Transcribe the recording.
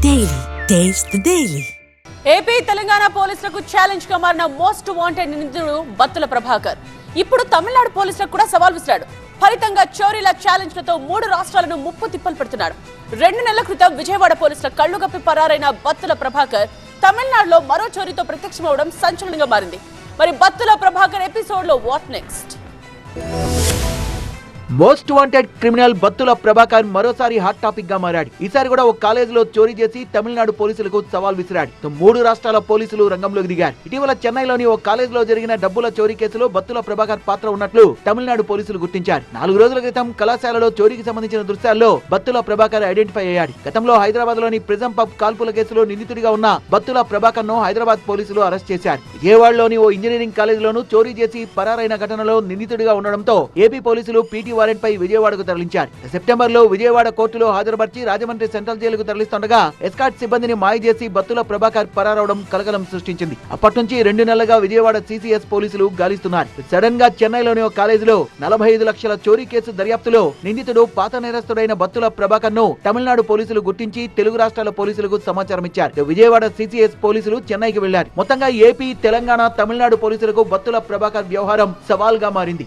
Daily. Taste the Daily. AP Telangana పోలీసులకు challenge గా మారిన మోస్ట్ వాంటెడ్ నిందితుడు బత్తుల ప్రభాకర్ ఇప్పుడు తమిళనాడు పోలీసులకు కూడా సవాల్ విసిరాడు. ఫలితంగా చోరీల ఛాలెంజ్ లతో 3 రాష్ట్రాలను ముప్పు తిప్పలు పెడుతున్నాడు. 2 నెలల క్రితం విజయవాడ పోలీసుల కళ్లుగప్పి పరారైన బత్తుల ప్రభాకర్ తమిళనాడులో మరో చోరీతో ప్రత్యక్షమవడం సంచలనంగా మారింది. మరి బత్తుల ప్రభాకర్ ఎపిసోడ్ లో what next? Most wanted criminal Battula Prabhakar మరోసారి హాట్ టాపిక్ గా మారాడు. ఈసారి కూడా ఒక కాలేజీలో చోరీ చేసి తమిళనాడు పోలీసులకు సవాల్ విసిరాడు. 3 రాష్ట్రాల పోలీసులు రంగంలోకి దిగారు. ఇటీవల చెన్నైలోని ఒక కాలేజీలో జరిగిన డబ్బుల చోరీ కేసులో బత్తుల ప్రభాకర్ పాత్ర ఉన్నట్లు తమిళనాడు పోలీసులు గుర్తించారు. 4 రోజుల క్రితం కళాశాలలో చోరీకి సంబంధించిన దృశ్యాల్లో బత్తుల ప్రభాకర్ ఐడెంటిఫై అయ్యాడు. గతంలో హైదరాబాద్ లోని ప్రిజం పబ్ కాల్పుల కేసులో నిందితుడిగా ఉన్న బత్తుల ప్రభాకర్ ను హైదరాబాద్ పోలీసులు అరెస్ట్ చేశారు. విజయవాడలోని ఓ ఇంజనీరింగ్ కాలేజీలోనూ చోరీ చేసి పరారైన ఘటనలో నిందితుడిగా ఉండడంతో ఏపీ పోలీసులు పీటీ వారెంట్ పై విజయవాడకు తరలించారు. సెప్టెంబర్ లో విజయవాడ కోర్టులో హాజరుపరిచి రాజమండ్రి సెంట్రల్ జైలుకు తరలిస్తుండగా ఎస్కాట్ సిబ్బందిని మాయ చేసి బత్తుల ప్రభాకర్ పరారవడం కలకలం సృష్టించింది. అప్పటి నుంచి 2 నెలలుగా విజయవాడ సిసిఎస్ పోలీసులు గాలిస్తున్నారు. సడన్ గా చెన్నైలోని ఒక కాలేజీలో 45 లక్షల చోరీ కేసు దర్యాప్తులో నిందితుడు పాత నేరస్తుడైన బత్తుల ప్రభాకర్ ను తమిళనాడు పోలీసులు గుర్తించి తెలుగు రాష్ట్రాల పోలీసులకు సమాచారం ఇచ్చారు. విజయవాడ సిసిఎస్ పోలీసులు చెన్నైకి వెళ్లారు. మొత్తంగా ఏపీ, తెలంగాణ, తమిళనాడు పోలీసులకు బత్తుల ప్రభాకర్ వ్యవహారం సవాల్ గా మారింది.